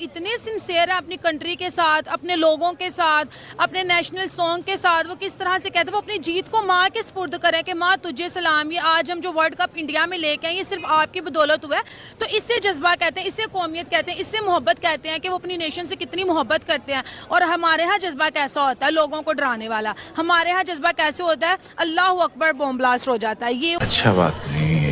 इतने सिंसियर है अपनी कंट्री के साथ, अपने लोगों के साथ, अपने नेशनल सॉन्ग के साथ। वो किस तरह से कहते हैं, वो अपनी जीत को माँ के सुपुर्द करें कि माँ तुझे सलाम, ये आज हम जो वर्ल्ड कप इंडिया में लेके आए ये सिर्फ आपकी बदौलत हुआ है। तो इससे जज्बा कहते हैं, इससे कौमियत कहते हैं, इससे मोहब्बत कहते हैं कि वो अपनी नेशन से कितनी मोहब्बत करते हैं। और हमारे यहाँ जज्बा कैसा होता है, लोगों को डराने वाला। हमारे यहाँ जज्बा कैसे होता है, अल्लाह अकबर, बॉम्ब ब्लास्ट हो जाता है। ये अच्छा बात नहीं है।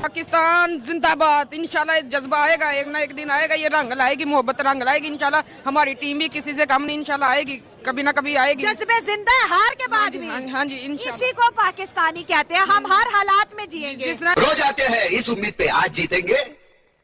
पाकिस्तान जिंदाबाद। इंशाल्लाह जज्बा आएगा, एक ना एक दिन आएगा, ये रंग लाएगी, मोहब्बत रंग लाएगी इंशाल्लाह। हमारी टीम भी किसी से कम नहीं इंशाल्लाह आएगी, कभी ना कभी आएगी। जज्बे जिंदा है हार के बाद भी। हाँ जी इंशाल्लाह। इसी को पाकिस्तानी कहते हैं, हम हर हालात में जिएंगे। रोज आते हैं इस उम्मीद पे, आज जीतेंगे,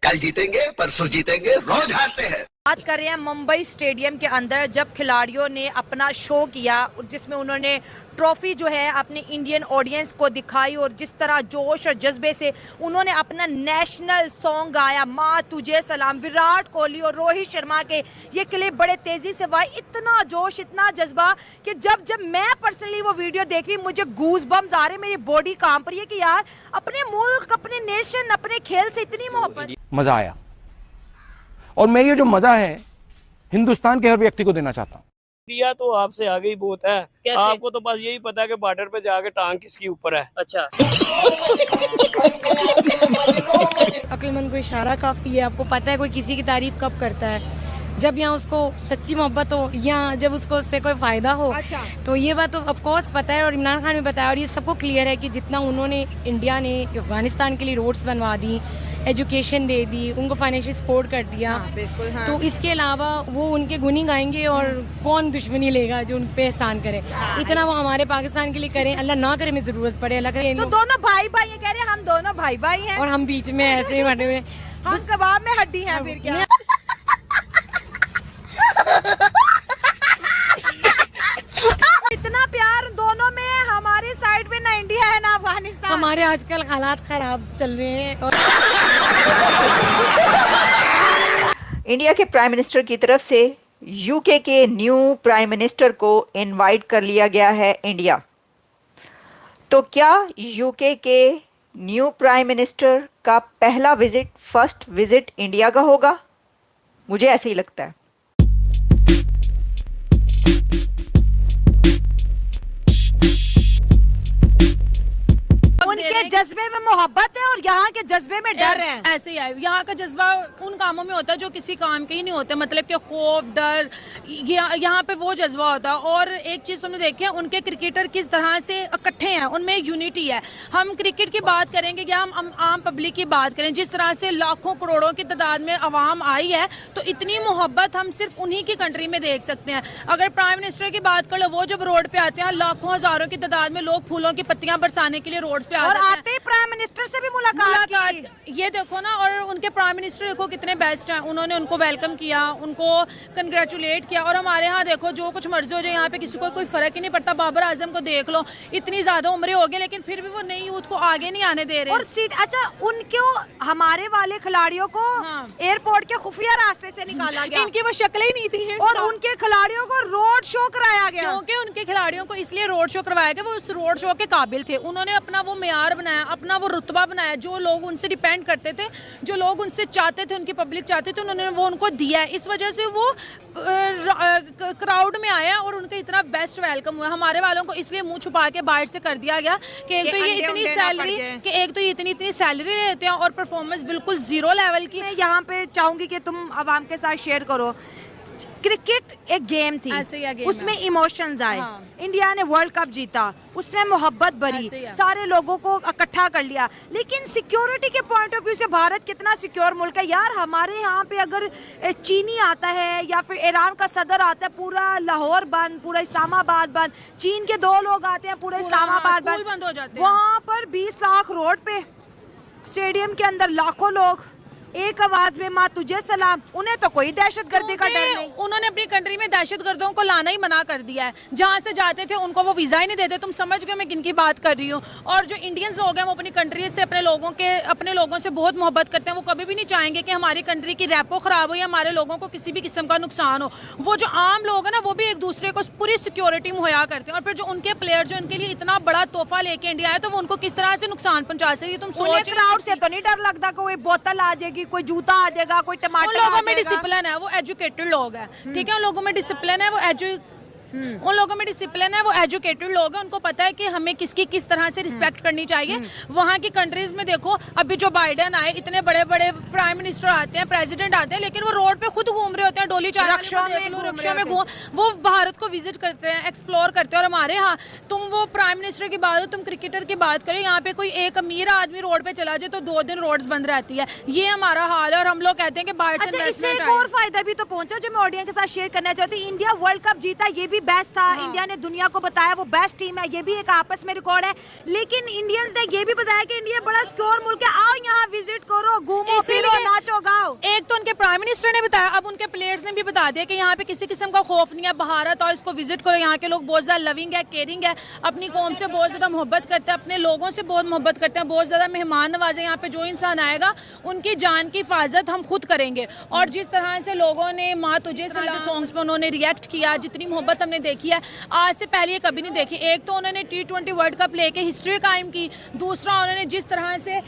कल जीतेंगे, परसों जीतेंगे, रोज हारते हैं। बात कर रहे हैं मुंबई स्टेडियम के अंदर जब खिलाड़ियों ने अपना शो किया, जिसमें उन्होंने ट्रॉफी जो है अपने इंडियन ऑडियंस को दिखाई और जिस तरह जोश और जज्बे से उन्होंने अपना नेशनल सॉन्ग गाया, माँ तुझे सलाम। विराट कोहली और रोहित शर्मा के ये क्लिप बड़े तेजी से वाई, इतना जोश, इतना जज्बा कि जब मैं पर्सनली वो वीडियो देख रही, मुझे गूज बम्स आ रहे, मेरी बॉडी कांप रही है कि यार अपने मुल्क, अपने नेशन, अपने खेल से इतनी मोहब्बत। मजा आया और मैं ये जो मजा है हिंदुस्तान के हर व्यक्ति को देना चाहता हूँ। इंडिया तो आपसे आगे ही बहुत है। आपको तो बस यही पता है कि बॉर्डर पे जाके टांग किसकी ऊपर है। अच्छा। अक्लमंद को इशारा काफी है। आपको पता है कोई किसी की तारीफ कब करता है, जब यहाँ उसको सच्ची मोहब्बत हो या जब उसको उससे कोई फायदा हो। अच्छा। तो ये बात तो ऑफ कोर्स पता है और इमरान खान ने बताया और ये सबको क्लियर है कि जितना उन्होंने इंडिया ने अफगानिस्तान के लिए रोड्स बनवा दी, एजुकेशन दे दी, उनको फाइनेंशियल सपोर्ट कर दिया। हाँ, बिल्कुल, हाँ। तो इसके अलावा वो उनके गुनी गाएंगे और कौन दुश्मनी लेगा जो उन पे एहसान करे। हाँ, इतना वो हमारे पाकिस्तान के लिए करें, अल्लाह ना करे में जरूरत पड़े, अल्लाह करे। तो दोनों भाई भाई ये कह रहे हैं, हम दोनों भाई भाई हैं और हम बीच में ऐसे ही बने हुए, हम कबाब में हड्डी हैं फिर क्या। इतना प्यार दोनों में, हमारी साइड में ना इंडिया है ना अफगानिस्तान। हमारे आजकल हालात खराब चल रहे हैं और इंडिया के प्राइम मिनिस्टर की तरफ से यूके के न्यू प्राइम मिनिस्टर को इनवाइट कर लिया गया है इंडिया। तो क्या यूके के न्यू प्राइम मिनिस्टर का पहला विजिट, फर्स्ट विजिट इंडिया का होगा? मुझे ऐसे ही लगता है। उनके जज्बे में मोहब्बत है और यहाँ के जज्बे में डर है। ऐसे ही है, यहाँ का जज्बा उन कामों में होता है जो किसी काम के ही नहीं होते, मतलब कि खौफ, डर, यहाँ पे वो जज्बा होता है। और एक चीज तुमने देखी है, उनके क्रिकेटर किस तरह से इकट्ठे हैं, उनमें एक यूनिटी है। हम क्रिकेट की बात करेंगे या हम आम पब्लिक की बात करें, जिस तरह से लाखों करोड़ों की तादाद में आवाम आई है, तो इतनी मोहब्बत हम सिर्फ उन्हीं की कंट्री में देख सकते हैं। अगर प्राइम मिनिस्टर की बात कर लो, वो जब रोड पे आते हैं, लाखों हजारों की तादाद में लोग फूलों की पत्तियां बरसाने के लिए रोड पे और आते ही प्राइम मिनिस्टर से भी मुलाकात। ये देखो ना, और उनके प्राइम मिनिस्टर देखो कितने बेस्ट हैं, उन्होंने उनको वेलकम किया, उनको कंग्रेचुलेट किया। और हमारे यहाँ देखो जो कुछ मर्जी हो जाए, यहाँ पे किसी को कोई फर्क ही नहीं पड़ता। बाबर आजम को देख लो, इतनी ज्यादा उम्रें हो गई लेकिन फिर भी वो नई यूथ को आगे नहीं आने दे रहे। और सीट, अच्छा, उनको हमारे वाले खिलाड़ियों को एयरपोर्ट के खुफिया रास्ते से निकाला गया, इनकी वो शक्ल ही नहीं थी। और उनके खिलाड़ियों को रोड शो कराया गया, क्योंकि उनके खिलाड़ियों को इसलिए रोड शो करवाया गया, वो उस रोड शो के काबिल थे। उन्होंने अपना वो मेयार बनाया, अपना वो रुतबा बनाया, जो लोग उनसे डिपेंड करते थे, जो लोग उनसे चाहते थे, उनकी पब्लिक चाहते थे, उन्होंने वो उनको दिया है। इस वजह से वो क्राउड में आया और उनका इतना बेस्ट वेलकम हुआ। हमारे वालों को इसलिए मुंह छुपा के बाहर से कर दिया गया कि एक तो ये इतनी सैलरी, कि एक तो ये इतनी सैलरी लेते हैं और परफॉर्मेंस बिल्कुल जीरो लेवल की। मैं यहाँ पे चाहूंगी कि तुम आवाम के साथ शेयर करो। क्रिकेट एक गेम थी, उसमें इमोशंस आए। इंडिया ने वर्ल्ड कप जीता, उसमें मोहब्बत भरी, सारे लोगों को इकट्ठा कर लिया। लेकिन सिक्योरिटी के पॉइंट ऑफ व्यू से भारत कितना सिक्योर मुल्क है यार। हमारे यहाँ पे अगर चीनी आता है या फिर ईरान का सदर आता है, पूरा लाहौर बंद, पूरा इस्लामाबाद बंद। चीन के 2 लोग आते हैं, पूरा इस्लामाबाद बंद हो जाते हैं। वहाँ पर 20 लाख रोड पे, स्टेडियम के अंदर लाखों लोग एक आवाज में माँ तुझे सलाम। उन्हें तो कोई दहशतगर्दी का डर नहीं। उन्होंने अपनी कंट्री में दहशतगर्दों को लाना ही मना कर दिया है। जहाँ से जाते थे उनको वो वीजा ही नहीं देते। तुम समझ गए मैं किन की बात कर रही हूँ। और जो इंडियंस लोग हैं वो अपनी कंट्री से, अपने लोगों से बहुत मोहब्बत करते हैं। वो कभी भी नहीं चाहेंगे कि हमारी कंट्री की रैपो खराब हो या हमारे लोगों को किसी भी किस्म का नुकसान हो। वो जो आम लोग हैं ना, वो भी एक दूसरे को पूरी सिक्योरिटी मुहैया करते हैं। और फिर जो उनके प्लेयर जो उनके लिए इतना बड़ा तोहफा लेके इंडिया आए, तो वो उनको किस तरह से नुकसान पहुंचा सके। तुम सोच, क्राउड से तो नहीं डर लगता कोई बोतल आ जाएगी, होगी, कोई जूता आ जाएगा, कोई उन टमाटर लोगों आ में जाएगा। डिसिप्लिन है, वो एजुकेटेड लोग हैं, ठीक है, उन लोगों में डिसिप्लिन है, उन लोगों में डिसिप्लिन है, वो एजुकेटेड लोग हैं, उनको पता है कि हमें किसकी किस तरह से रिस्पेक्ट करनी चाहिए। वहाँ की कंट्रीज में देखो, अभी जो बाइडेन आए, इतने बड़े बड़े प्राइम मिनिस्टर आते हैं, प्रेसिडेंट आते हैं, लेकिन वो रोड पे खुद घूम रहे होते हैं, डोली चाय रक्षा में घूम, वो भारत को विजिट करते हैं, एक्सप्लोर करते हैं। और हमारे यहाँ तुम वो प्राइम मिनिस्टर की बात हो, तुम क्रिकेटर की बात करो, यहाँ पे कोई एक अमीर आदमी रोड पे चला जाए तो 2 दिन रोड्स बंद रहती है। ये हमारा हाल है और हम लोग कहते हैं कि बाहर से अच्छा, इससे इन्वेस्टमेंट एक और फायदा भी तो पहुंचा जो मैं ऑडियंस के साथ शेयर करना चाहती हूँ। इंडिया वर्ल्ड कप जीता, ये भी बेस्ट था। इंडिया ने दुनिया को बताया वो बेस्ट टीम है, ये भी एक आपस में रिकॉर्ड है। लेकिन इंडियंस ने ये भी बताया कि इंडिया बड़ा सिक्योर मुल्क है, आओ यहाँ विजिट करो, घूमो फिरो, नाचो गाओ। एक तो उनके प्राइम मिनिस्टर ने बताया, अब उनके प्लेयर्स ने भी बता दिया कि यहाँ पे किसी किस्म का खौफ नहीं है, भारत और इसको विजिट करो। यहाँ के लोग बहुत ज्यादा लविंग है, केयरिंग है, अपनी कौम से बहुत ज्यादा मोहब्बत करते हैं, अपने लोगों से बहुत मोहब्बत करते हैं, बहुत ज्यादा मेहमान नवाजे। यहाँ पे जो इंसान आएगा उनकी जान की हिफाजत हम खुद करेंगे। और जिस तरह से लोगों ने माँ तुझे सॉन्ग्स पे उन्होंने रिएक्ट किया, जितनी मोहब्बत हमने देखी है आज से पहले ये कभी नहीं देखी। एक तो उन्होंने T20 वर्ल्ड कप लेके हिस्ट्री कायम की, दूसरा उन्होंने जिस तरह से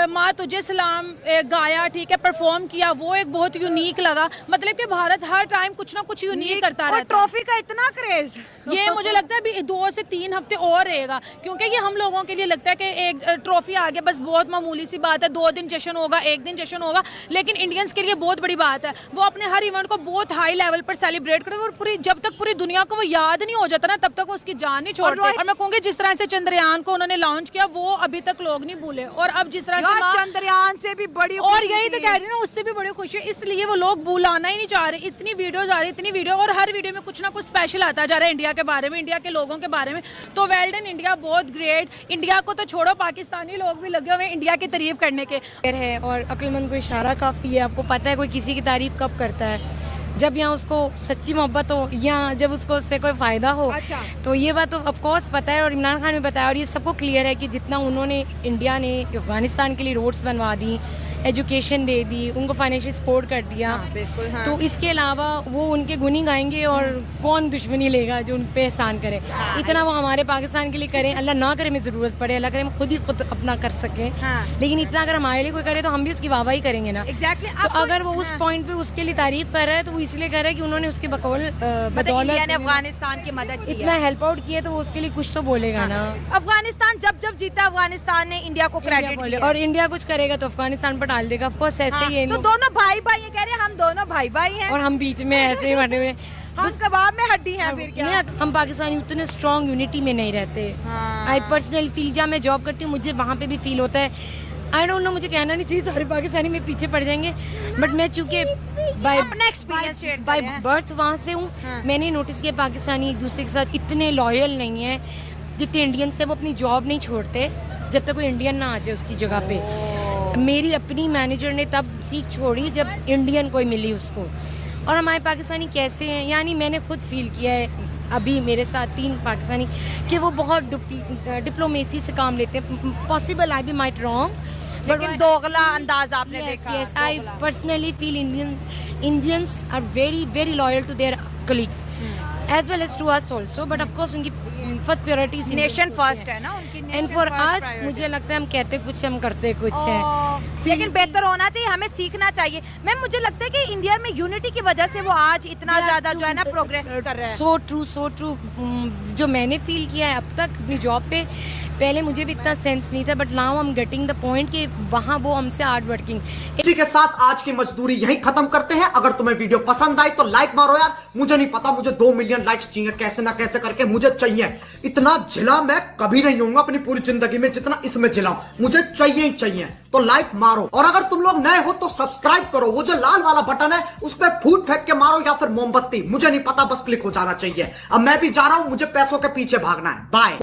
माँ तुझे सलाम गाया, ठीक है, परफॉर्म किया, वो एक बहुत यूनिक लगा। मतलब कि भारत हर टाइम कुछ ना कुछ यूनिक करता रहता है। ट्रॉफी का इतना क्रेज, ये मुझे लगता है अभी 2 से 3 हफ्ते और रहेगा, क्योंकि ये हम लोगों के लिए लगता है कि एक ट्रॉफी आ गया बस बहुत मामूली सी बात है, 2 दिन जश्न होगा, 1 दिन जश्न होगा। लेकिन इंडियंस के लिए बहुत बड़ी बात है, वो अपने हर इवेंट को बहुत हाई लेवल पर सेलिब्रेट करते और पूरी जब तक पूरी दुनिया को वो याद नहीं हो जाता ना, तब तक वो उसकी जान नहीं छोड़ते। और मैं कहूँगी जिस तरह से चंद्रयान को उन्होंने लॉन्च किया, वो अभी तक लोग नहीं भूले। और अब जिस तरह से चंद्रयान से भी बड़ी, और यही तो कह रही हूँ ना, उससे भी बड़ी खुशी है, इसलिए वो लोग भूलाना ही नहीं चाह रहे। इतनी वीडियोज आ रही, इतनी वीडियो, और हर वीडियो में कुछ ना कुछ स्पेशल आता जा रहा है इंडिया के बारे में, इंडिया के लोगों के बारे में। तो वेल डन इंडिया, बहुत ग्रेट। इंडिया को तो छोड़ो, पाकिस्तानी लोग भी लगे हुए इंडिया की तारीफ करने के है और अक्लमंद को इशारा काफ़ी है। आपको पता है कोई किसी की तारीफ कब करता है, जब यहाँ उसको सच्ची मोहब्बत हो या जब उसको उससे कोई फ़ायदा हो। अच्छा। तो ये बात तो ऑफकोर्स पता है और इमरान खान ने बताया, और ये सबको क्लियर है कि जितना उन्होंने इंडिया ने अफगानिस्तान के लिए रोड्स बनवा दी, एजुकेशन दे दी, उनको फाइनेंशियल सपोर्ट कर दिया। बिल्कुल, हाँ। तो इसके अलावा वो उनके गुनी गाएंगे और कौन दुश्मनी लेगा जो उन पे एहसान करे। इतना वो हमारे पाकिस्तान के लिए करें, अल्लाह ना करे हमें ज़रूरत पड़े, अल्लाह करे हम खुद ही खुद अपना कर सकें। लेकिन इतना अगर हमारे लिए कोई करे तो हम भी उसकी वाहवाही करेंगे ना। एग्जैक्टली। तो अगर वो उस पॉइंट पे उसके लिए तारीफ कर रहा है तो वो इसलिए कर रहा है कि उन्होंने उसके बदौलत इंडिया ने अफगानिस्तान की मदद की इतना हेल्प आउट किया, तो वो उसके लिए कुछ तो बोलेगा ना। अफगानिस्तान जब जीता, अफगानिस्तान ने इंडिया को क्रेडिट दिया। और इंडिया कुछ करेगा तो अफगानिस्तान पर डाल देगा, ऑफकोर्स ऐसे ही है। तो दोनों भाई भाई, ये कह रहे हैं हम दोनों भाई भाई हैं और हम बीच में ऐसे ही बने हुए, हम कबाब में हड्डी हैं। फिर क्या नहीं, हम पाकिस्तानी उतने स्ट्रॉन्ग यूनिटी में नहीं रहते। आई पर्सनली फील, जब मैं जॉब करती हूँ मुझे वहाँ पे भी फील होता है। आई डोंट नो, मुझे कहना नहीं चाहिए, सारे पाकिस्तानी में पीछे पड़ जाएंगे, बट मैं चूँकि अपना एक्सपीरियंस शेयर बाय बर्थ वहाँ से हूँ, मैंने नोटिस किया पाकिस्तानी एक दूसरे के साथ इतने लॉयल नहीं है जितने इंडियंस है। वो अपनी जॉब नहीं छोड़ते जब तक कोई इंडियन ना आ जाए उसकी जगह पे। मेरी अपनी मैनेजर ने तब सीट छोड़ी जब इंडियन कोई मिली उसको। और हमारे पाकिस्तानी कैसे हैं, यानी मैंने खुद फील किया है अभी मेरे साथ 3 पाकिस्तानी कि वो बहुत डिप्लोमेसी से काम लेते हैं। Possible I be might wrong, लेकिन दोगला अंदाज आपने देखा। Yes, I personally feel Indians are very very loyal to their colleagues as well as to us also, but of course उनकी फर्स्ट प्रायोरिटी नेशन फर्स्ट है ना उनकी। एंड फॉर अस मुझे लगता है हम कहते कुछ हम करते कुछ हैं, लेकिन बेहतर होना चाहिए, हमें सीखना चाहिए। मैम मुझे लगता है कि इंडिया में यूनिटी की वजह से वो आज इतना ज्यादा जो है ना प्रोग्रेस कर रहा है। So true. जो मैंने फील किया है अब तक अपनी जॉब पे, पहले मुझे भी इतना सेंस नहीं था, but now I am getting the point कि वहाँ वो हमसे हार्ड वर्किंग। इसी के साथ आज की मजदूरी यही खत्म करते हैं। अगर तुम्हें वीडियो पसंद आई तो लाइक मारो यार, मुझे नहीं पता, मुझे 2 मिलियन लाइक्स चाहिए, कैसे ना कैसे करके मुझे चाहिए। इतना झिला मैं कभी नहीं होऊंगा अपनी पूरी जिंदगी में जितना इसमें झिलाऊं, मुझे चाहिए ही चाहिए। तो लाइक मारो, और अगर तुम लोग नए हो तो सब्सक्राइब करो, वो जो लाल वाला बटन है उस पर फूट फेंक के मारो या फिर मोमबत्ती, मुझे नहीं पता, बस क्लिक हो जाना चाहिए। अब मैं भी जा रहा हूं, मुझे पैसों के पीछे भागना है। बाय।